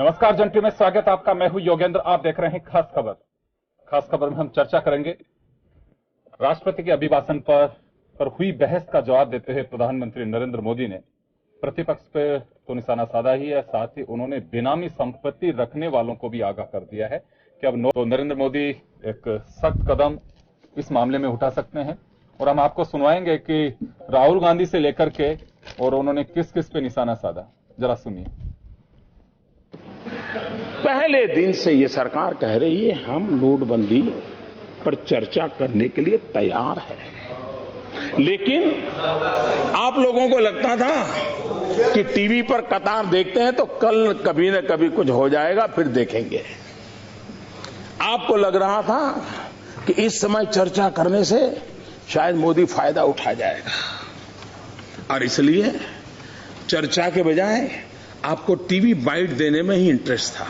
नमस्कार जंटी में स्वागत आपका। मैं हूं योगेंद्र। आप देख रहे हैं खास खबर। खास खबर में हम चर्चा करेंगे राष्ट्रपति के अभिभाषण पर हुई बहस का जवाब देते हुए प्रधानमंत्री नरेंद्र मोदी ने प्रतिपक्ष पे तो निशाना साधा ही है, साथ ही उन्होंने बेनामी संपत्ति रखने वालों को भी आगाह कर दिया है कि अब नरेंद्र मोदी एक सख्त कदम इस मामले में उठा सकते हैं। और हम आपको सुनवाएंगे कि राहुल गांधी से लेकर के और उन्होंने किस किस पे निशाना साधा, जरा सुनिए। पहले दिन से ये सरकार कह रही है हम नोटबंदी पर चर्चा करने के लिए तैयार है, लेकिन आप लोगों को लगता था कि टीवी पर कतार देखते हैं तो कल कभी न कभी कुछ हो जाएगा, फिर देखेंगे। आपको लग रहा था कि इस समय चर्चा करने से शायद मोदी फायदा उठा जाएगा, और इसलिए चर्चा के बजाय आपको टीवी बाइट देने में ही इंटरेस्ट था,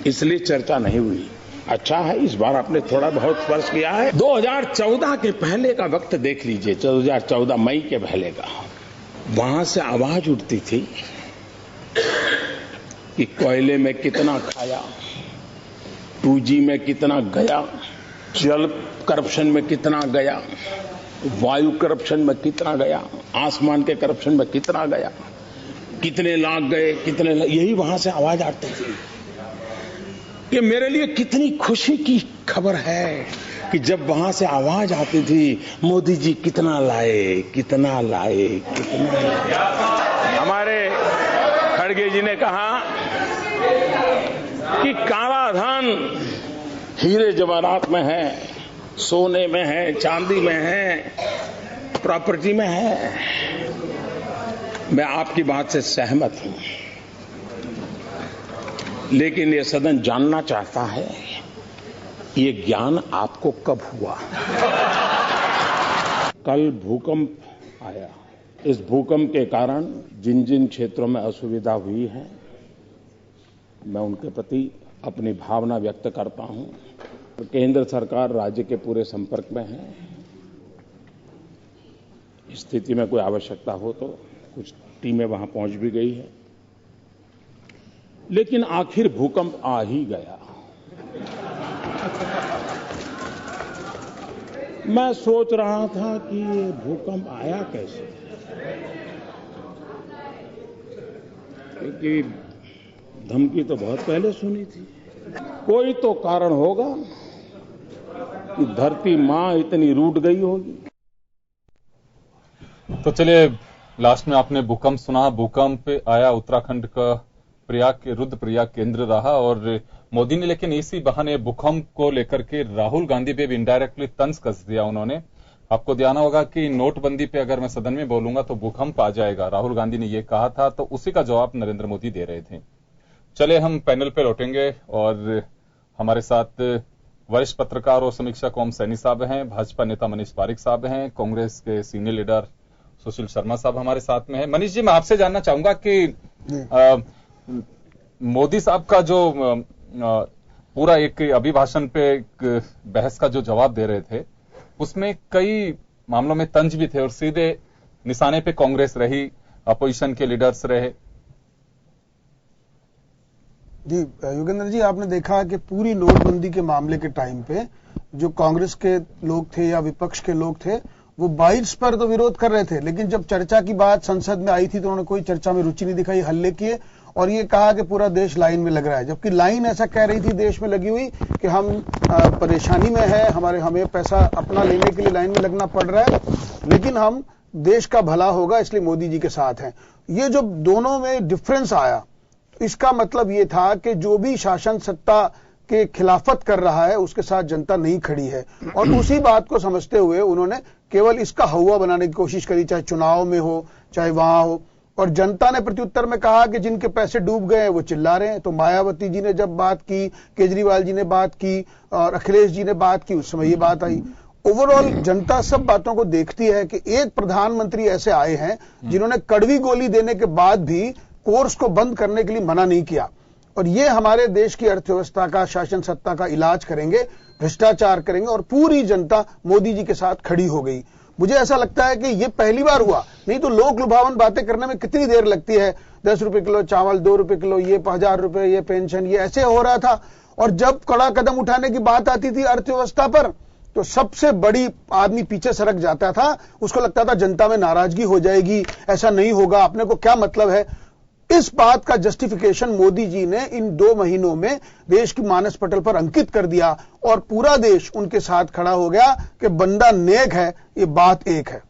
इसलिए चर्चा नहीं हुई। अच्छा है, इस बार आपने थोड़ा बहुत स्पर्श किया है। 2014 के पहले का वक्त देख लीजिए, 2014 मई के पहले का। वहां से आवाज उठती थी कि कोयले में कितना खाया, 2G में कितना गया, जल करप्शन में कितना गया, वायु करप्शन में कितना गया, आसमान के करप्शन में कितना गया, कितने लाख गए, यही वहां से आवाज आती थी। कि मेरे लिए कितनी खुशी की खबर है कि जब वहां से आवाज आती थी मोदी जी कितना लाए, कितना लाए, कितना लाए। हमारे खड़गे जी ने कहा कि काला धन हीरे जवाहरात में है, सोने में है, चांदी में है, प्रॉपर्टी में है। मैं आपकी बात से सहमत हूं, लेकिन ये सदन जानना चाहता है ये ज्ञान आपको कब हुआ। कल भूकंप आया, इस भूकंप के कारण जिन जिन क्षेत्रों में असुविधा हुई है मैं उनके प्रति अपनी भावना व्यक्त करता हूं। केंद्र सरकार राज्य के पूरे संपर्क में है। स्थिति में कोई आवश्यकता हो तो कुछ टीमें वहां पहुंच भी गई है, लेकिन आखिर भूकंप आ ही गया। मैं सोच रहा था कि ये भूकंप आया कैसे, क्योंकि धमकी तो बहुत पहले सुनी थी। कोई तो कारण होगा कि धरती मां इतनी रूठ गई होगी। तो चलिए, लास्ट में आपने भूकंप सुना। भूकंप आया, उत्तराखंड का प्रयाग के रुद्रप्रयाग केंद्र रहा, और मोदी ने लेकिन इसी बहाने भूकंप को लेकर के राहुल गांधी पे भी इनडायरेक्टली तंज कस दिया उन्होंने। आपको ध्यान होगा कि नोटबंदी पे अगर मैं सदन में बोलूंगा तो भूकंप आ जाएगा, राहुल गांधी ने यह कहा था, तो उसी का जवाब नरेंद्र मोदी दे रहे थे। चले हम पैनल पे लौटेंगे और हमारे साथ वरिष्ठ पत्रकार और समीक्षक ओम सैनी साहब हैं, भाजपा नेता मनीष पारिक साहब हैं, कांग्रेस के सीनियर लीडर सुशील शर्मा साहब हमारे साथ में हैं। मनीष जी, मैं आपसे जानना चाहूंगा कि मोदी साहब का जो पूरा एक अभिभाषण पे एक बहस का जो जवाब दे रहे थे, उसमें कई मामलों में तंज भी थे और सीधे निशाने पे कांग्रेस रही, अपोजिशन के लीडर्स रहे। जी योगेंद्र जी, आपने देखा कि पूरी नोटबंदी के मामले के टाइम पे जो कांग्रेस के लोग थे या विपक्ष के लोग थे वो बाइट्स पर तो विरोध कर रहे थे, लेकिन जब चर्चा की बात संसद में आई थी तो उन्होंने कोई चर्चा में रुचि नहीं दिखाई, हल्ले किए और ये कहा कि पूरा देश लाइन में लग रहा है। जबकि लाइन ऐसा कह रही थी देश में लगी हुई कि हम परेशानी में है, हमें पैसा अपना लेने के लिए लाइन में लगना पड़ रहा है, लेकिन हम देश का भला होगा इसलिए मोदी जी के साथ हैं। ये जो दोनों में डिफरेंस आया, इसका मतलब ये था कि जो भी शासन सत्ता के खिलाफत कर रहा है उसके साथ जनता नहीं खड़ी है, और उसी बात को समझते हुए उन्होंने केवल इसका हवा बनाने की कोशिश करी, चाहे चुनाव में हो चाहे वहां हो। और जनता ने प्रत्युत्तर में कहा कि जिनके पैसे डूब गए हैं वो चिल्ला रहे हैं। तो मायावती जी ने जब बात की, केजरीवाल जी ने बात की और अखिलेश जी ने बात की, उस समय ये बात आई। ओवरऑल जनता सब बातों को देखती है कि एक प्रधानमंत्री ऐसे आए हैं जिन्होंने कड़वी गोली देने के बाद भी कोर्स को बंद करने के लिए मना नहीं किया, और ये हमारे देश की अर्थव्यवस्था का, शासन सत्ता का इलाज करेंगे, भ्रष्टाचार करेंगे, और पूरी जनता मोदी जी के साथ खड़ी हो गई। मुझे ऐसा लगता है कि ये पहली बार हुआ, नहीं तो लोक लुभावन बातें करने में कितनी देर लगती है। 10 रुपए किलो चावल, 2 रुपए किलो, ये 1000 रुपए, ये पेंशन, ये ऐसे हो रहा था। और जब कड़ा कदम उठाने की बात आती थी अर्थव्यवस्था पर, तो सबसे बड़ी आदमी पीछे सरक जाता था। उसको लगता था जनता में नाराजगी हो जाएगी, ऐसा नहीं होगा, अपने को क्या मतलब है। इस बात का जस्टिफिकेशन मोदी जी ने इन 2 महीनों में देश की मानस पटल पर अंकित कर दिया और पूरा देश उनके साथ खड़ा हो गया कि बंदा नेक है, ये बात एक है।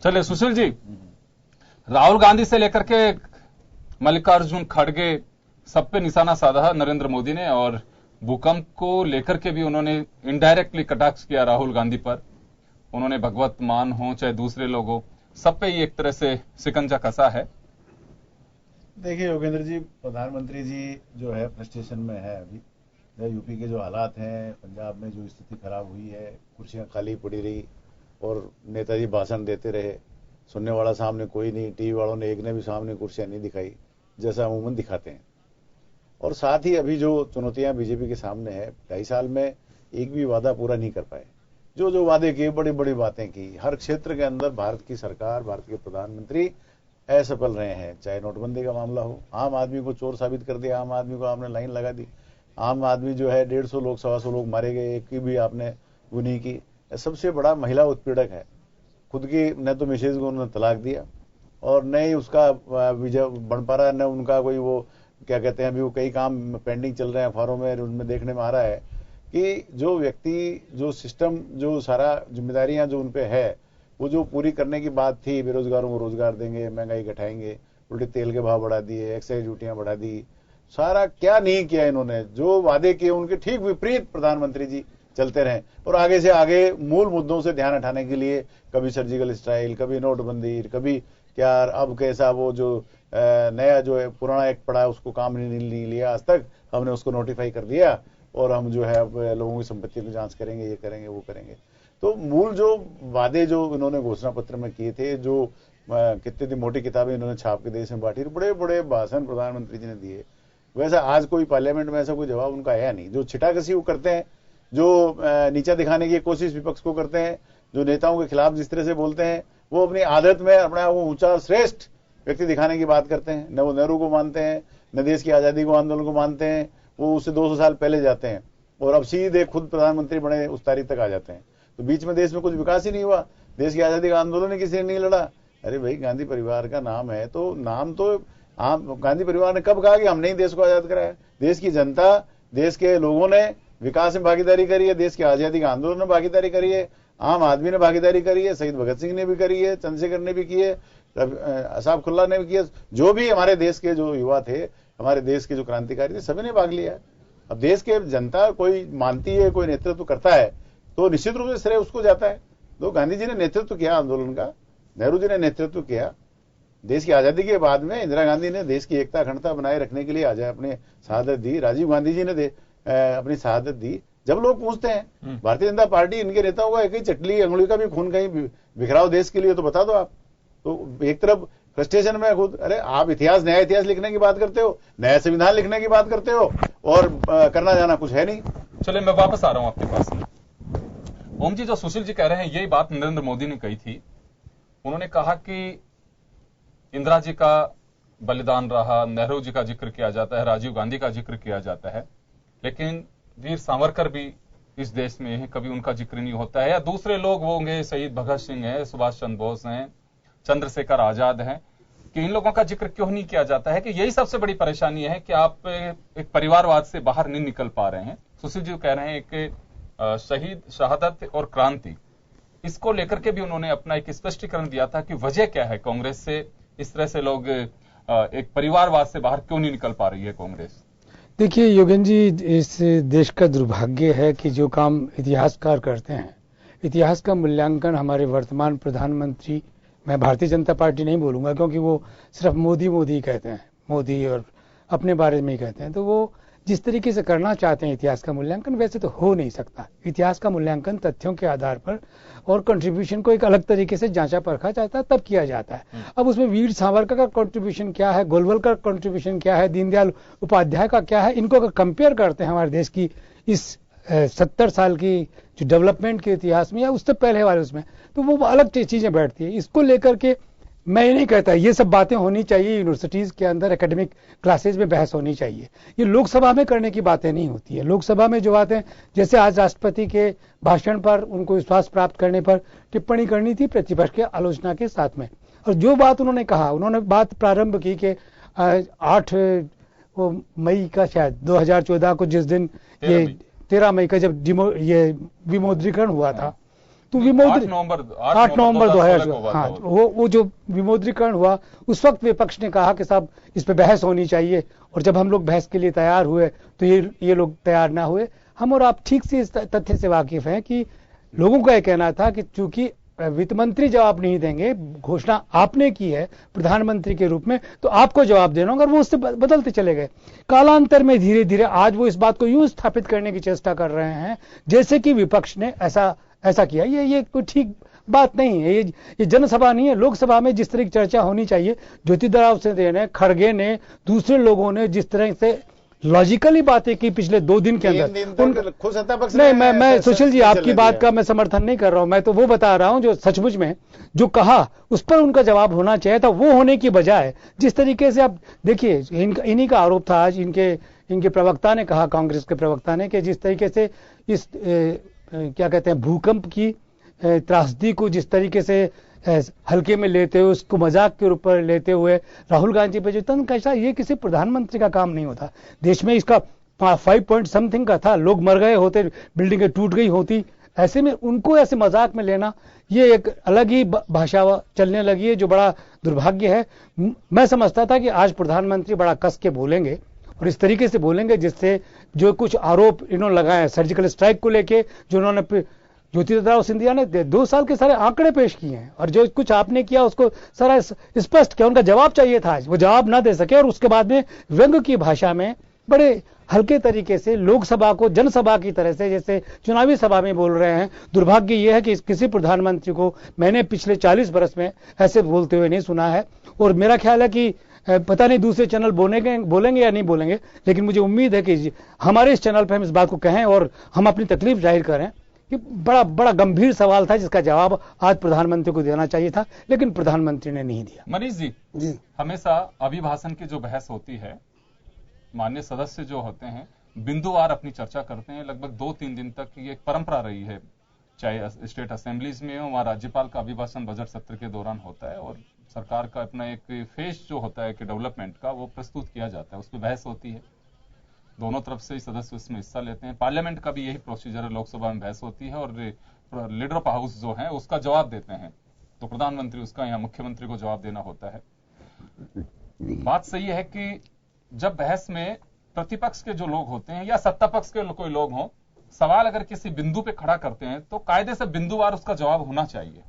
चलिए सुशील जी, राहुल गांधी से लेकर के मल्लिकार्जुन खड़गे सब पे निशाना साधा नरेंद्र मोदी ने, और भूकंप को लेकर के भी उन्होंने इनडायरेक्टली कटाक्ष किया राहुल गांधी पर। उन्होंने भगवत मान हो चाहे दूसरे लोग हो, सब पे ही एक तरह से शिकंजा कसा है। देखिए योगेंद्र जी, प्रधानमंत्री जी जो है फ्रस्ट्रेशन में है अभी। यूपी के जो हालात हैं, पंजाब में जो स्थिति खराब हुई है, कुर्सियां खाली पड़ी रही और नेताजी भाषण देते रहे, सुनने वाला सामने कोई नहीं, टीवी वालों ने एक ने भी सामने कुर्सियां नहीं दिखाई जैसा अमूमन दिखाते हैं। और साथ ही अभी जो चुनौतियां बीजेपी के सामने है, 2.5 साल में एक भी वादा पूरा नहीं कर पाए। जो जो वादे किए, बड़ी बड़ी बातें की, हर क्षेत्र के अंदर भारत की सरकार, भारत के प्रधानमंत्री असफल रहे हैं। चाहे नोटबंदी का मामला हो, आम आदमी को चोर साबित कर दिया, आम आदमी को आपने लाइन लगा दी, आम आदमी जो है 150 लोग 125 लोग मारे गए, एक की भी आपने वो नहीं की। सबसे बड़ा महिला उत्पीड़क है। खुद की न तो मिसेज को उन्होंने तलाक दिया और न ही उसका विजय बन पा रहा है, न उनका कोई वो क्या कहते हैं, अभी वो कई काम पेंडिंग चल रहे हैं अखबारों में, उनमें देखने में आ रहा है कि जो व्यक्ति, जो सिस्टम, जो सारा जिम्मेदारियां जो उनपे है, वो जो पूरी करने की बात थी, बेरोजगारों को रोजगार देंगे, महंगाई घटाएंगे, उल्टे तेल के भाव बढ़ा दिए, एक्साइज ड्यूटियां बढ़ा दी, सारा क्या नहीं किया इन्होंने। जो वादे किए उनके ठीक विपरीत प्रधानमंत्री जी चलते रहे और आगे से आगे मूल मुद्दों से ध्यान हटाने के लिए कभी सर्जिकल स्ट्राइक, कभी नोटबंदी, कभी क्या, अब कैसा वो जो नया जो है पुराना एक्ट पड़ा है उसको काम नहीं लिया आज तक, हमने उसको नोटिफाई कर दिया और हम जो है लोगों की संपत्ति की जांच करेंगे, ये करेंगे, वो करेंगे। तो मूल जो वादे जो इन्होंने घोषणा पत्र में किए थे, जो कितनी मोटी किताबें इन्होंने छाप के देश में बांटी, बड़े बड़े भाषण प्रधानमंत्री जी ने दिए, वैसा आज कोई पार्लियामेंट में ऐसा कोई जवाब उनका आया नहीं। जो छिटाकसी वो करते हैं, जो नीचा दिखाने की कोशिश विपक्ष को करते हैं, जो नेताओं के खिलाफ जिस तरह से बोलते हैं, वो अपनी आदत में अपना वो ऊंचा श्रेष्ठ व्यक्ति दिखाने की बात करते हैं। न वो नेहरू को मानते हैं, न देश की आजादी को, आंदोलन को मानते हैं, वो उससे 200 साल पहले जाते हैं और अब सीधे खुद प्रधानमंत्री बने उस तारीख तक आ जाते हैं। तो बीच में देश में कुछ विकास ही नहीं हुआ, देश की आजादी का आंदोलन किसी ने नहीं लड़ा। अरे भाई, गांधी परिवार का नाम है तो नाम तो गांधी परिवार ने कब कहा कि हमने ही देश को आजाद कराया? देश की जनता, देश के लोगों ने विकास में भागीदारी करी है, देश की आजादी का आंदोलन में भागीदारी करी है, आम आदमी ने भागीदारी करी है, शहीद भगत सिंह ने भी करी है, चंद्रशेखर ने भी की है, असाफ खुल्ला ने भी किया, जो भी हमारे देश के जो युवा थे, हमारे देश के जो क्रांतिकारी थे, सभी ने भाग लिया। अब देश के जनता कोई मानती है, कोई नेतृत्व करता है तो निश्चित रूप से श्रेय उसको जाता है। तो गांधी जी ने नेतृत्व किया आंदोलन का, नेहरू जी ने नेतृत्व किया, देश की आजादी के बाद में इंदिरा गांधी ने देश की एकता अखंडता बनाए रखने के लिए अपने शहादत दी, राजीव गांधी जी ने अपनी शहादत दी। जब लोग पूछते हैं भारतीय जनता पार्टी, इनके नेताओं का एक ही चटली अंगुली का भी खून कहीं बिखराव देश के लिए, तो बता दो आप। तो एक तरफ फ्रस्ट्रेशन में खुद, अरे आप इतिहास, नया इतिहास लिखने की बात करते हो, नया संविधान लिखने की बात करते हो और करना जाना कुछ है नहीं। चलिए मैं वापस आ रहा हूं आपके पास। ओम जी, जो सुशील जी कह रहे हैं, यही बात नरेंद्र मोदी ने कही थी। उन्होंने कहा कि इंदिरा जी का बलिदान रहा, नेहरू जी का जिक्र किया जाता है, राजीव गांधी का जिक्र किया जाता है, लेकिन वीर सावरकर भी इस देश में है, कभी उनका जिक्र नहीं होता है। या दूसरे लोग वो होंगे, शहीद भगत सिंह है, सुभाष चंद्र बोस हैं, चंद्रशेखर आजाद हैं, कि इन लोगों का जिक्र क्यों नहीं किया जाता है? कि यही सबसे बड़ी परेशानी है कि आप एक परिवारवाद से बाहर नहीं निकल पा रहे हैं। सुशील जी कह रहे हैं एक शहीद, शहादत और क्रांति, इसको लेकर के भी उन्होंने अपना एक स्पष्टीकरण दिया था कि वजह क्या है कांग्रेस से इस तरह से लोग एक परिवारवाद से बाहर क्यों नहीं निकल पा रही है कांग्रेस? देखिए योगेंद्र जी, इस देश का दुर्भाग्य है कि जो काम इतिहासकार करते हैं, इतिहास का मूल्यांकन हमारे वर्तमान प्रधानमंत्री, मैं भारतीय जनता पार्टी नहीं बोलूंगा क्योंकि वो सिर्फ मोदी मोदी कहते हैं, मोदी और अपने बारे में ही कहते हैं, तो वो जिस तरीके से करना चाहते हैं इतिहास का मूल्यांकन, वैसे तो हो नहीं सकता। इतिहास का मूल्यांकन तथ्यों के आधार पर और कंट्रीब्यूशन को एक अलग तरीके से जांचा परखा जाता है, तब किया जाता है। अब उसमें वीर सावरकर का कंट्रीब्यूशन क्या है, गोलवलकर का कंट्रीब्यूशन क्या है, दीनदयाल उपाध्याय का क्या है, इनको अगर कंपेयर करते हैं हमारे देश की इस 70 साल की जो डेवलपमेंट के इतिहास में या उससे पहले वाले उसमें, तो वो अलग चीजें बैठती है। इसको लेकर के मैं ये नहीं कहता, ये सब बातें होनी चाहिए यूनिवर्सिटीज के अंदर, एकेडमिक क्लासेज में बहस होनी चाहिए। ये लोकसभा में करने की बातें नहीं होती है। लोकसभा में जो बातें, जैसे आज राष्ट्रपति के भाषण पर उनको विश्वास प्राप्त करने पर टिप्पणी करनी थी प्रतिपक्ष के आलोचना के साथ में, और जो बात उन्होंने कहा, उन्होंने बात प्रारंभ की कि 8 मई का शायद 2014 को, जिस दिन ये 13 मई का जब ये विमुद्रीकरण हुआ था, तो 8 नवंबर 2014, हाँ, वो जो विमुद्रीकरण हुआ, उस वक्त विपक्ष ने कहा कि साहब इस पे बहस होनी चाहिए, और जब हम लोग बहस के लिए तैयार हुए तो ये लोग तैयार ना हुए। हम और आप ठीक से इस तथ्य से वाकिफ हैं कि लोगों का यह कहना था कि चूंकि वित्त मंत्री जवाब नहीं देंगे, घोषणा आपने की है प्रधानमंत्री के रूप में, तो आपको जवाब देना होगा, और वो उससे बदलते चले गए। कालांतर में धीरे धीरे आज वो इस बात को यूं स्थापित करने की चेष्टा कर रहे हैं जैसे कि विपक्ष ने ऐसा किया। ये कोई ठीक बात नहीं है। ये जनसभा नहीं है। लोकसभा में जिस तरह की चर्चा होनी चाहिए, ज्योतिरादित्य सिंधिया ने, खड़गे ने, दूसरे लोगों ने जिस तरह से लॉजिकली बातें की पिछले 2 दिन के अंदर, नहीं, मैं सुशील जी आपकी बात का मैं समर्थन नहीं कर रहा हूं। मैं तो वो बता रहा हूं जो सचमुच में जो कहा उस पर उनका जवाब होना चाहिए था, वो होने की बजाय जिस तरीके से आप देखिए, इन्हीं का आरोप था आज, इनके प्रवक्ता ने कहा, कांग्रेस के प्रवक्ता ने, कि जिस तरीके से इस क्या कहते हैं भूकंप की त्रासदी को जिस तरीके से हल्के में लेते हुए, उसको मजाक के ऊपर लेते हुए राहुल गांधी पे जो तंज कैसा, ये किसी प्रधानमंत्री का काम नहीं होता। देश में इसका 5 पॉइंट समथिंग का था, लोग मर गए होते, बिल्डिंगें टूट गई होती, ऐसे में उनको ऐसे मजाक में लेना, ये एक अलग ही भाषा चलने लगी है, जो बड़ा दुर्भाग्य है। मैं समझता था कि आज प्रधानमंत्री बड़ा कस के बोलेंगे और इस तरीके से बोलेंगे जिससे जो कुछ आरोप इन्होंने लगाए सर्जिकल स्ट्राइक को लेके, जो उन्होंने ज्योतिरादित्य सिंधिया ने 2 साल के सारे आंकड़े पेश किए हैं, और जो कुछ आपने किया उसको सारा स्पष्ट किया। उनका जवाब चाहिए था, आज वो जवाब ना दे सके, और उसके बाद में व्यंग की भाषा में बड़े हल्के तरीके से लोकसभा को जनसभा की तरह से जैसे चुनावी सभा में बोल रहे हैं। दुर्भाग्य यह है कि किसी प्रधानमंत्री को मैंने पिछले 40 बरस में ऐसे बोलते हुए नहीं सुना है, और मेरा ख्याल है कि पता नहीं दूसरे चैनल बोलेंगे या नहीं बोलेंगे, लेकिन मुझे उम्मीद है कि हमारे इस चैनल पर हम इस बात को कहें और हम अपनी तकलीफ जाहिर करें कि बड़ा गंभीर सवाल था जिसका जवाब आज प्रधानमंत्री को देना चाहिए था, लेकिन प्रधानमंत्री ने नहीं दिया। मनीष जी, हमेशा अभिभाषण की जो बहस होती है, माननीय सदस्य जो होते हैं बिंदुवार अपनी चर्चा करते हैं। लगभग 2-3 दिन तक ये एक परंपरा रही है, चाहे स्टेट असेंबलीज में हो, वहां राज्यपाल का अभिभाषण बजट सत्र के दौरान होता है, और सरकार का अपना एक फेस जो होता है कि डेवलपमेंट का, वो प्रस्तुत किया जाता है, उस पर बहस होती है, दोनों तरफ से सदस्य उसमें हिस्सा लेते हैं। पार्लियामेंट का भी यही प्रोसीजर है, लोकसभा में बहस होती है और लीडर ऑफ हाउस जो है उसका जवाब देते हैं, तो प्रधानमंत्री उसका या मुख्यमंत्री को जवाब देना होता है। बात सही है कि जब बहस में प्रतिपक्ष के जो लोग होते हैं या सत्ता पक्ष के कोई लोग हों, सवाल अगर किसी बिंदु पे खड़ा करते हैं तो कायदे से बिंदुवार उसका जवाब होना चाहिए।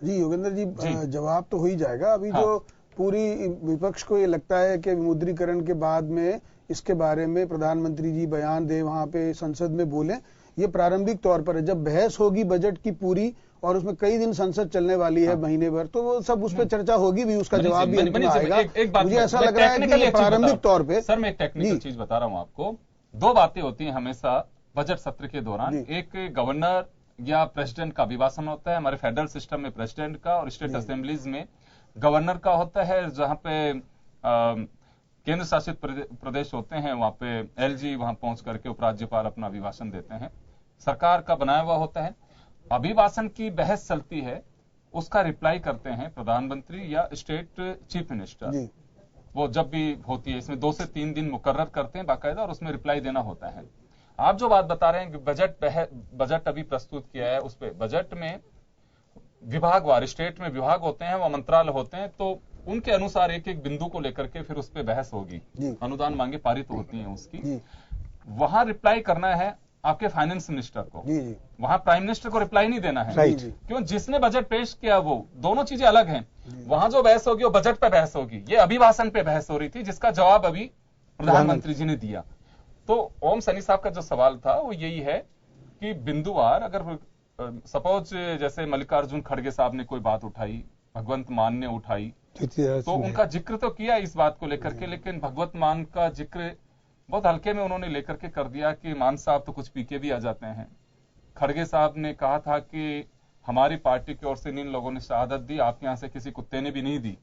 जी योगेंद्र जी, जवाब तो हो ही जाएगा। अभी जो पूरी विपक्ष को ये लगता है कि विमुद्रीकरण के बाद में इसके बारे में प्रधानमंत्री जी बयान दे, वहां पे संसद में बोले, ये प्रारंभिक तौर पर है। जब बहस होगी बजट की पूरी, और उसमें कई दिन संसद चलने वाली है, महीने भर, तो वो सब उस पर चर्चा होगी भी, उसका जवाब भी अंत में आएगा। मुझे ऐसा लग रहा है कि प्रारंभिक तौर पे, सर मैं एक टेक्निकल चीज बता रहा हूं आपको। 2 बातें होती हैं हमेशा बजट सत्र के दौरान, एक गवर्नर या प्रेसिडेंट का अभिभाषण होता है, हमारे फेडरल सिस्टम में प्रेसिडेंट का, और स्टेट असेंबलीज में गवर्नर का होता है। जहां पे केंद्र शासित प्रदेश होते हैं वहां पे एलजी वहां पहुंच करके उपराज्यपाल अपना अभिभाषण देते हैं, सरकार का बनाया हुआ होता है। अभिभाषण की बहस चलती है, उसका रिप्लाई करते हैं प्रधानमंत्री या स्टेट चीफ मिनिस्टर, वो जब भी होती है। इसमें 2 से 3 दिन मुकर्रर करते हैं बाकायदा, और उसमें रिप्लाई देना होता है। आप जो बात बता रहे हैं कि बजट अभी प्रस्तुत किया है, उस पर बजट में विभागवार, स्टेट में विभाग होते हैं, वो मंत्रालय होते हैं, तो उनके अनुसार एक एक बिंदु को लेकर के फिर उस पर बहस होगी, अनुदान मांगे पारित होती हैं उसकी। वहां रिप्लाई करना है आपके फाइनेंस मिनिस्टर को, वहां प्राइम मिनिस्टर को रिप्लाई नहीं देना है। क्यों? जिसने बजट पेश किया वो, दोनों चीजें अलग हैं। वहां जो बहस होगी वो बजट पे बहस होगी, ये अभिभाषण पे बहस हो रही थी, जिसका जवाब अभी प्रधानमंत्री जी ने दिया। तो ओम सैनी साहब का जो सवाल था वो यही है कि बिंदुवार, अगर सपोज जैसे मल्लिकार्जुन खड़गे साहब ने कोई बात उठाई, भगवंत मान ने उठाई, तो उनका जिक्र तो किया इस बात को लेकर के, लेकिन भगवंत मान का जिक्र बहुत हल्के में उन्होंने लेकर के कर दिया कि मान साहब तो कुछ पी के भी आ जाते हैं। खड़गे साहब ने कहा था कि हमारी पार्टी की ओर से इन लोगों ने शहादत दी, आपके यहां से किसी कुत्ते ने भी नहीं दी,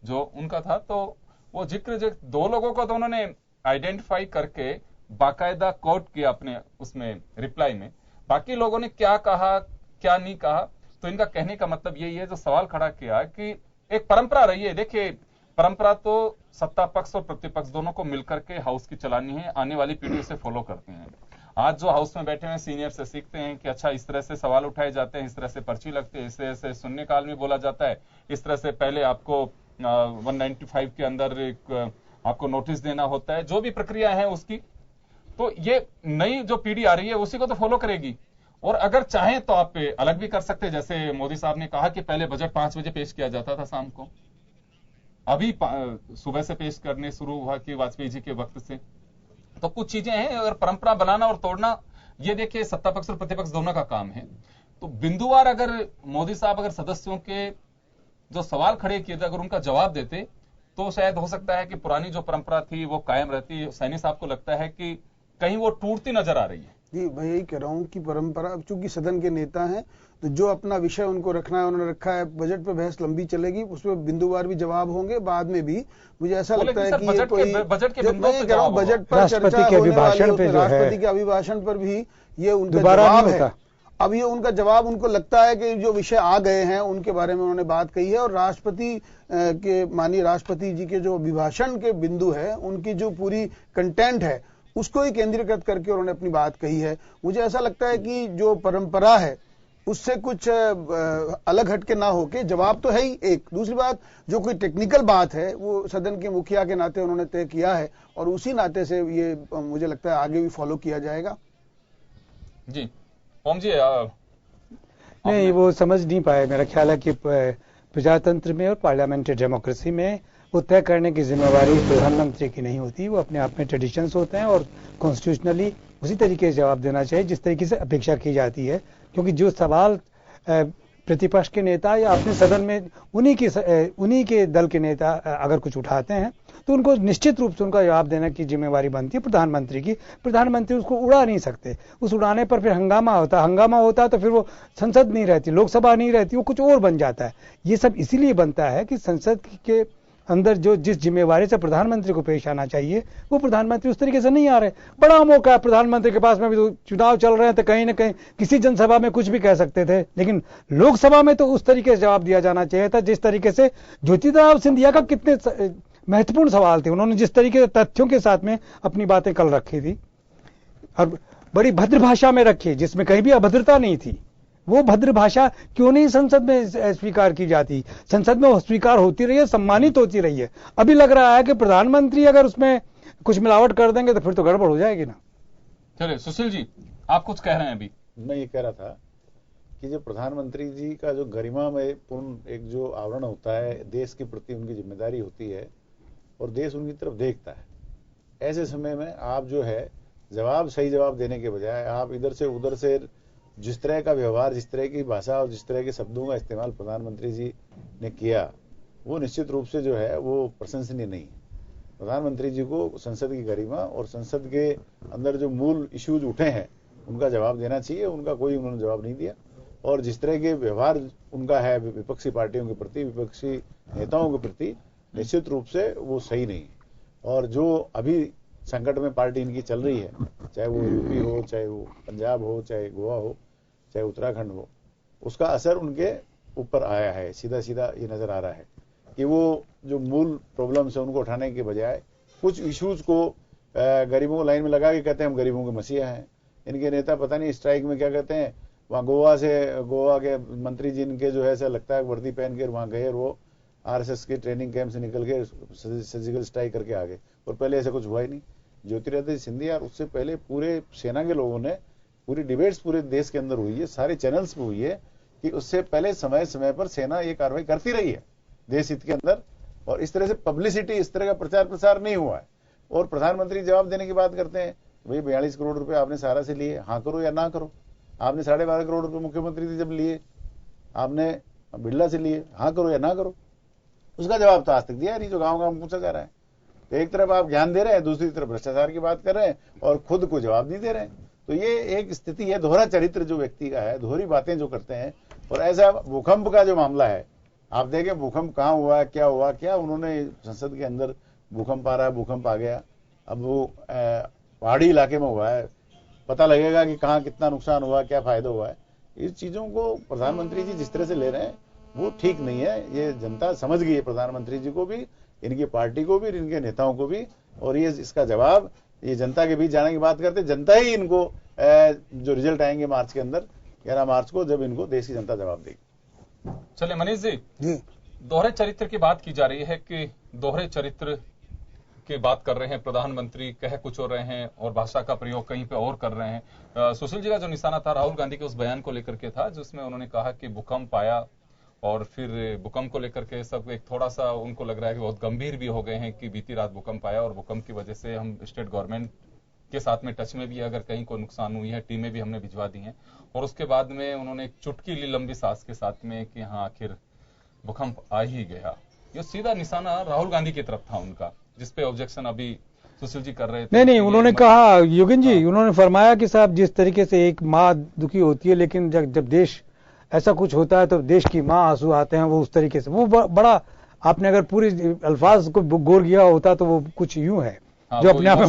जो उनका था। तो वो जिक्र दो लोगों को तो उन्होंने आइडेंटिफाई करके बाकायदा कोट किया अपने उसमें रिप्लाई में। बाकी लोगों ने क्या कहा क्या नहीं कहा, तो इनका कहने का मतलब यही है, जो सवाल खड़ा किया कि एक परंपरा रही है। देखिए, परंपरा तो सत्ता पक्ष और प्रतिपक्ष दोनों को मिलकर के हाउस की चलानी है, आने वाली पीढ़ी उसे फॉलो करते हैं। आज जो हाउस में बैठे हैं सीनियर से सीखते हैं कि अच्छा इस तरह से सवाल उठाए जाते हैं, इस तरह से पर्ची लगती है, इस तरह से शून्यकाल में बोला जाता है, इस तरह से पहले आपको 195 के अंदर एक आपको नोटिस देना होता है, जो भी प्रक्रिया है उसकी। तो ये नई जो पीढ़ी आ रही है उसी को तो फॉलो करेगी। और अगर चाहें तो आप अलग भी कर सकते हैं, जैसे मोदी साहब ने कहा कि पहले बजट 5 बजे पेश किया जाता था शाम को, अभी सुबह से पेश करने शुरू हुआ कि वाजपेयी जी के वक्त से। तो कुछ चीजें हैं, अगर परंपरा बनाना और तोड़ना, ये देखिए सत्ता पक्ष और प्रतिपक्ष दोनों का काम है। तो बिंदुवार अगर मोदी साहब अगर सदस्यों के जो सवाल खड़े किए थे अगर उनका जवाब देते, तो शायद हो सकता है कि पुरानी जो परंपरा थी वो कायम रहती। सैनी साहब को लगता है कि कहीं वो टूटती नजर आ रही है। जी, मैं यही कह रहा हूं कि परंपरा, चूंकि सदन के नेता हैं तो जो अपना विषय उनको रखना है उन्होंने रखा है। बजट पे बहस लंबी चलेगी, उसमें बिंदुवार भी जवाब होंगे, बाद में भी मुझे ऐसा लगता है कि ये कोई बजट के बजट पर चर्चा होने वाली है, राष्ट्रपति के अभिभाषण पर भी ये उनका जवाब है। अब ये उनका जवाब, उनको लगता है कि जो विषय आ गए हैं उनके बारे में उन्होंने बात कही है, और राष्ट्रपति के माननीय राष्ट्रपति जी के जो अभिभाषण के बिंदु है, उनकी जो पूरी कंटेंट है उसको ही केंद्रीकृत करके उन्होंने अपनी बात कही है। मुझे ऐसा लगता है कि जो परंपरा है उससे कुछ अलग हटके ना होके जवाब तो है ही एक। दूसरी बात, जो कोई टेक्निकल बात है वो सदन के मुखिया के नाते उन्होंने तय किया है, और उसी नाते से ये मुझे लगता है आगे भी फॉलो किया जाएगा। जी ओम जी, नहीं, वो समझ नहीं पाए। मेरा ख्याल है कि प्रजातंत्र में और पार्लियामेंट्री डेमोक्रेसी में वो तय करने की जिम्मेवारी प्रधानमंत्री की नहीं होती। वो अपने आप में ट्रेडिशंस होते हैं और कॉन्स्टिट्यूशनली उसी तरीके से जवाब देना चाहिए जिस तरीके से अपेक्षा की जाती है। क्योंकि जो सवाल प्रतिपक्ष के नेता या अपने सदन में उन्हीं के दल के नेता अगर कुछ उठाते हैं तो उनको निश्चित रूप से उनका जवाब देने की जिम्मेवारी बनती है प्रधानमंत्री की। प्रधानमंत्री उसको उड़ा नहीं सकते, उस उड़ाने पर फिर हंगामा होता तो फिर वो संसद नहीं रहती, लोकसभा नहीं रहती, वो कुछ और बन जाता है। ये सब इसीलिए बनता है कि संसद के अंदर जो जिस जिम्मेवारी से प्रधानमंत्री को पेश आना चाहिए वो प्रधानमंत्री उस तरीके से नहीं आ रहे। बड़ा मौका है प्रधानमंत्री के पास में, भी तो चुनाव चल रहे हैं तो कहीं ना कहीं किसी जनसभा में कुछ भी कह सकते थे, लेकिन लोकसभा में तो उस तरीके से जवाब दिया जाना चाहिए था जिस तरीके से ज्योतिरादित्य सिंधिया का कितने महत्वपूर्ण सवाल थे, उन्होंने जिस तरीके से तथ्यों के साथ में अपनी बातें कल रखी थी और बड़ी भद्र भाषा में रखी जिसमें कहीं भी अभद्रता नहीं थी। वो भद्र भाषा क्यों नहीं संसद में स्वीकार की जाती? संसद में स्वीकार होती रही है, सम्मानित होती रही है। अभी लग रहा है कि प्रधानमंत्री अगर उसमें कुछ मिलावट कर देंगे तो फिर तो गड़बड़ हो जाएगी ना। चलिए सुशील जी, आप कुछ कह रहे हैं अभी। मैं ये कह रहा था कि जो प्रधानमंत्री जी का जो गरिमा में पूर्ण एक जो आवरण होता है, देश के प्रति उनकी जिम्मेदारी होती है और देश उनकी तरफ देखता है, ऐसे समय में आप जो है सही जवाब देने के बजाय आप इधर से उधर से जिस तरह का व्यवहार, जिस तरह की भाषा और जिस तरह के शब्दों का इस्तेमाल प्रधानमंत्री जी ने किया, वो निश्चित रूप से जो है वो प्रशंसनीय नहीं है। प्रधानमंत्री जी को संसद की गरिमा और संसद के अंदर जो मूल इश्यूज उठे हैं उनका जवाब देना चाहिए। उनका कोई उन्होंने जवाब नहीं दिया, और जिस तरह के व्यवहार उनका है विपक्षी पार्टियों के प्रति, विपक्षी नेताओं के प्रति, निश्चित रूप से वो सही नहीं है। और जो अभी संकट में पार्टी इनकी चल रही है, चाहे वो यूपी हो, चाहे वो पंजाब हो, चाहे गोवा हो, चाहे उत्तराखंड हो, उसका असर उनके ऊपर आया है। सीधा सीधा ये नजर आ रहा है कि वो जो मूल प्रॉब्लम्स है उनको उठाने के बजाय कुछ इश्यूज को गरीबों को लाइन में लगा के कहते हैं हम गरीबों के मसीहा हैं। इनके नेता पता नहीं स्ट्राइक में क्या कहते हैं, वहां गोवा के मंत्री जी इनके जो है ऐसा लगता है वर्दी पहन कर वहां गए और वो आरएसएस के ट्रेनिंग कैंप से निकल के सर्जिकल स्ट्राइक करके आ गए, और पहले ऐसा कुछ हुआ ही नहीं। ज्योतिरादित्य सिंधिया और उससे पहले पूरे सेना के लोगों ने पूरी डिबेट्स पूरे देश के अंदर हुई है, सारे चैनल्स पे हुई है कि उससे पहले समय समय पर सेना ये कार्रवाई करती रही है देश हित के अंदर, और इस तरह से पब्लिसिटी, इस तरह का प्रचार प्रसार नहीं हुआ है। और प्रधानमंत्री जवाब देने की बात करते हैं, भाई 42 करोड़ रुपए आपने सहारा से लिए, हाँ करो या ना करो। आपने 12.5 करोड़ रुपए मुख्यमंत्री से जब लिए, आपने बिरला से लिए, हाँ करो या ना करो, उसका जवाब तो आज तक दिया नहीं जो गांव गांव पूछा जा रहा है। तो एक तरफ आप ज्ञान दे रहे हैं, दूसरी तरफ भ्रष्टाचार की बात कर रहे हैं और खुद को जवाब नहीं दे रहे हैं। तो ये एक स्थिति है, दोहरा चरित्र जो व्यक्ति का है, दोहरी बातें जो करते हैं और ऐसा भूकंप का जो मामला है, आप देखें भूकंप कहाँ हुआ, क्या उन्होंने संसद के अंदर भूकंप आ रहा है, भूकंप आ गया। अब वो पहाड़ी इलाके में हुआ है, पता लगेगा कि कहाँ कितना नुकसान हुआ, क्या फायदा हुआ है। इस चीजों को प्रधानमंत्री जी जिस तरह से ले रहे हैं वो ठीक नहीं है। ये जनता समझ गई है, प्रधानमंत्री जी को भी, इनकी पार्टी को भी, इनके नेताओं को भी। और ये इसका जवाब ये जनता के बीच जाने की बात करते, जनता ही इनको जो रिजल्ट आएंगे मार्च के अंदर, 11 मार्च को, जब इनको देश की जनता जवाब देगी। चलिए मनीष जी, जी दोहरे चरित्र की बात की जा रही है कि दोहरे चरित्र की बात कर रहे हैं प्रधानमंत्री, कह कुछ और रहे हैं और भाषा का प्रयोग कहीं पे और कर रहे हैं। सुशील जी का जो निशाना था राहुल गांधी के उस बयान को लेकर के था जिसमें उन्होंने कहा कि भूकंप आया और फिर भूकंप को लेकर के सब एक थोड़ा सा उनको लग रहा है कि बहुत गंभीर भी हो गए हैं कि बीती रात भूकंप आया और भूकंप की वजह से हम स्टेट गवर्नमेंट के साथ में टच में भी, अगर कहीं कोई नुकसान हुई है टीमें भी हमने भिजवा दी हैं। और उसके बाद में उन्होंने एक चुटकी ली लंबी सांस के साथ में कि हाँ आखिर भूकंप आ ही गया। ये सीधा निशाना राहुल गांधी की तरफ था उनका, जिसपे ऑब्जेक्शन अभी सुशील जी कर रहे थे। नहीं, उन्होंने कहा योगेन जी, उन्होंने फरमाया कि साहब जिस तरीके से एक माँ दुखी होती है, लेकिन जब देश ऐसा कुछ होता है तो देश की माँ आंसू आते हैं, वो उस तरीके से वो बड़ा, आपने अगर पूरी अल्फाज को गौर किया होता तो वो कुछ यूं है जो अपने आप में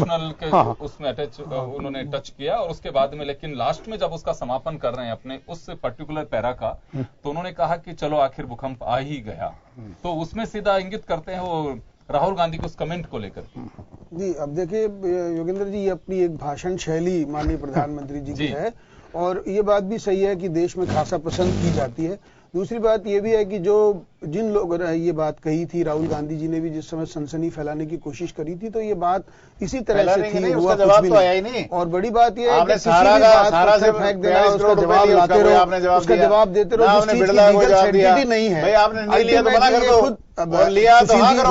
उसमें अटैच उन्होंने टच किया। और उसके बाद में लेकिन लास्ट में जब उसका समापन कर रहे हैं अपने उस पर्टिकुलर पैरा का, तो उन्होंने कहा कि चलो आखिर भूकंप आ ही गया। तो उसमें सीधा इंगित करते हैं वो राहुल गांधी के उस कमेंट को लेकर। जी, अब देखिए योगेंद्र जी, ये अपनी एक भाषण शैली माननीय प्रधानमंत्री जी की है और ये बात भी सही है कि देश में खासा पसंद की जाती है। दूसरी बात ये भी है कि जो जिन लोगों ने ये बात कही थी, राहुल गांधी जी ने भी जिस समय सनसनी फैलाने की कोशिश करी थी, तो ये बात इसी तरह से थी, हुआ कुछ भी नहीं। और बड़ी बात ये है कि किसी भी बात पर फेंक देना, उसका जवाब लाते रहो, उसका जवाब देते रहो, जिस चीज की लीगल सेंटिटी नहीं है।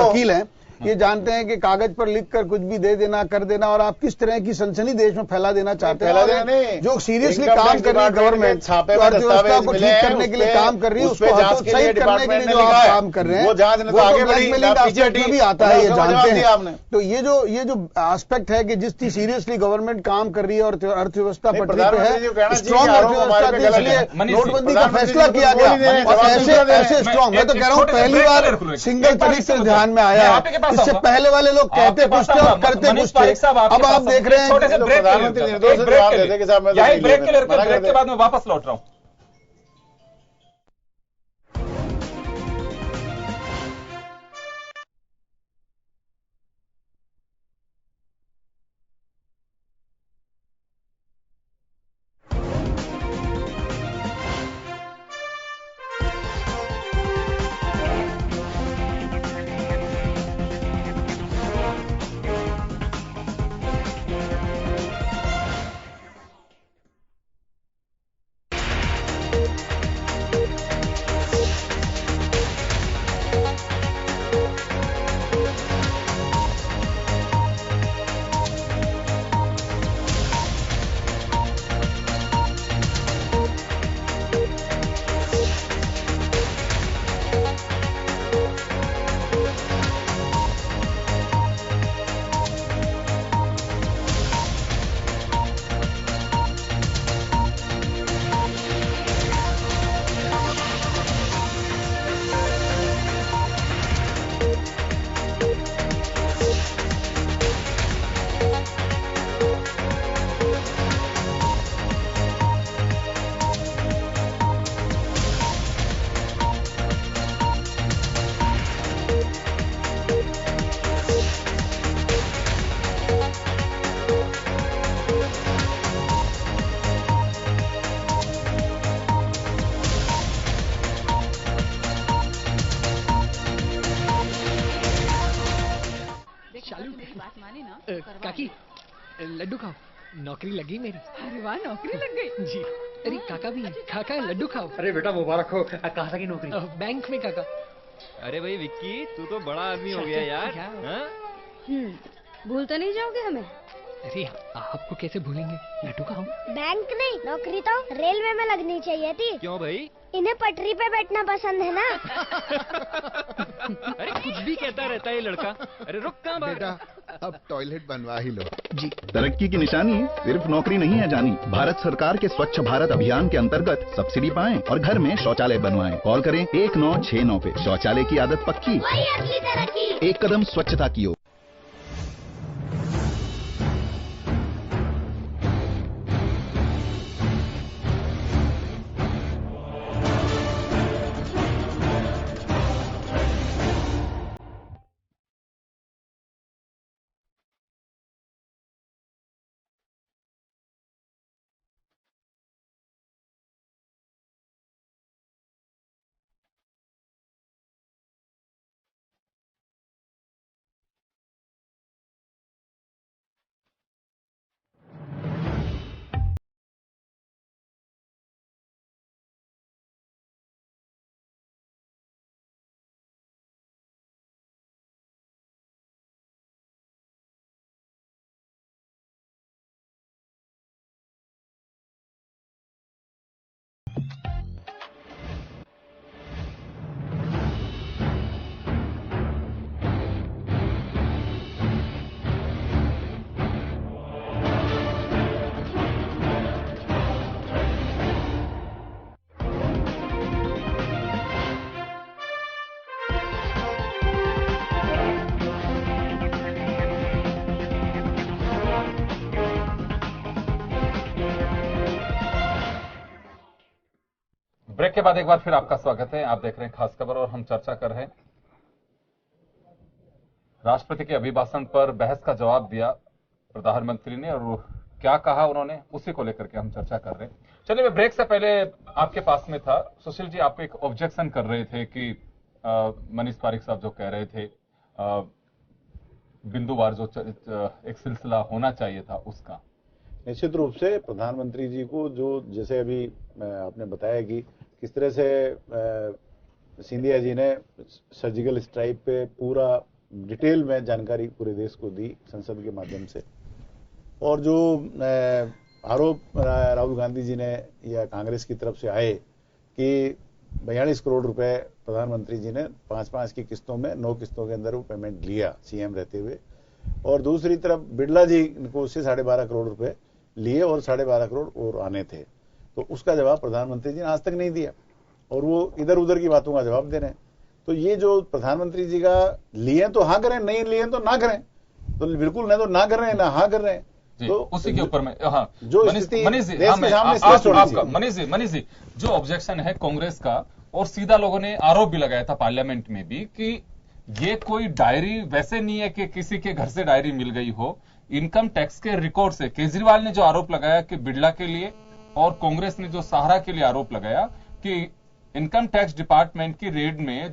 वकील है, ये जानते हैं कि कागज पर लिखकर कुछ भी दे देना, कर देना, और आप किस तरह की सनसनी देश में फैला देना चाहते हैं। जो सीरियसली काम कर रही है गवर्नमेंट, अर्थव्यवस्था को ठीक करने के लिए काम कर रही है, उसको हतोत्साहित करने के लिए जो आप काम कर रहे हैं, वो ब्लैकमेलिंग एस्पेक्ट में भी आता है, ये जानते हैं। तो ये जो एस्पेक्ट है कि जितनी सीरियसली गवर्नमेंट काम कर रही है और अर्थव्यवस्था पटरी पे है, स्ट्रॉन्ग अर्थव्यवस्था के लिए नोटबंदी का फैसला किया गया, ऐसे स्ट्रॉन्ग। मैं तो कह रहा हूँ पहली बार सिंगल चरित्र ध्यान में आया है। इससे पहले वाले लोग कहते कुछ थे और करते कुछ थे। अब आप देख रहे हैं छोटे से ब्रेक के बाद मैं वापस लौट रहा हूं। काकी लड्डू खाओ, नौकरी लगी मेरी। अरे वाह, नौकरी लग गई जी। अरे काका भी काका लड्डू खाओ। अरे बेटा मुबारक हो। कहाँ था की नौकरी? बैंक में काका। अरे भाई विक्की, तू तो बड़ा आदमी हो गया यार। भूल तो नहीं जाओगे हमें? अरे आपको कैसे भूलेंगे, लड्डू खाओ। बैंक नहीं, नौकरी तो रेलवे में लगनी चाहिए थी। क्यों भाई? इन्हें पटरी पे बैठना पसंद है ना। अरे कुछ भी कहता रहता है ये लड़का। अरे रुक कहाँ बेटा, अब टॉयलेट बनवा ही लो। जी। तरक्की की निशानी सिर्फ नौकरी नहीं है जानी, भारत सरकार के स्वच्छ भारत अभियान के अंतर्गत सब्सिडी पाएं और घर में शौचालय बनवाएं। कॉल करें 1969 पे। शौचालय की आदत पक्की, वही असली तरक्की। एक कदम स्वच्छता की ओर। ब्रेक के बाद एक बार फिर आपका स्वागत है। आप देख रहे हैं खास खबर और हम चर्चा कर रहे हैं राष्ट्रपति के अभिभाषण पर बहस का जवाब दिया प्रधानमंत्री ने और क्या कहा उन्होंने, उसी को लेकर के हम चर्चा कर रहे हैं। चलिए, मैं ब्रेक से पहले आपके पास में था सुशील जी, आप एक ऑब्जेक्शन कर रहे थे कि मनीष पारिक साहब जो कह रहे थे बिंदुवार जो एक सिलसिला होना चाहिए था उसका। निश्चित रूप से प्रधानमंत्री जी को जो जैसे अभी आपने बताया कि किस तरह से सिंधिया जी ने सर्जिकल स्ट्राइक पे पूरा डिटेल में जानकारी पूरे देश को दी संसद के माध्यम से, और जो आरोप राहुल गांधी जी ने या कांग्रेस की तरफ से आए कि 42 करोड़ रुपए प्रधानमंत्री जी ने 5-5 की किस्तों में 9 किस्तों के अंदर वो पेमेंट लिया सीएम रहते हुए, और दूसरी तरफ बिड़ला जी को उससे 12.5 करोड़ रुपए लिए और 12.5 करोड़ और आने थे, तो उसका जवाब प्रधानमंत्री जी ने आज तक नहीं दिया और वो इधर उधर की बातों का जवाब दे रहे हैं। तो ये जो प्रधानमंत्री जी का लिए तो हाँ करें, नहीं लिए तो ना करें, तो बिल्कुल नहीं तो ना कर रहे हैं ना हाँ कर रहे हैं। तो उसी के ऊपर में हाँ जो मनीष जी जो ऑब्जेक्शन है कांग्रेस का, और सीधा लोगों ने आरोप भी लगाया था पार्लियामेंट में भी कि ये कोई डायरी वैसे नहीं है कि किसी के घर से डायरी मिल गई हो, इनकम टैक्स के रिकॉर्ड से। केजरीवाल ने जो आरोप लगाया कि बिड़ला के लिए, और कांग्रेस ने जो सहारा के लिए आरोप लगाया कि इनकम टैक्स डिपार्टमेंट की रेड में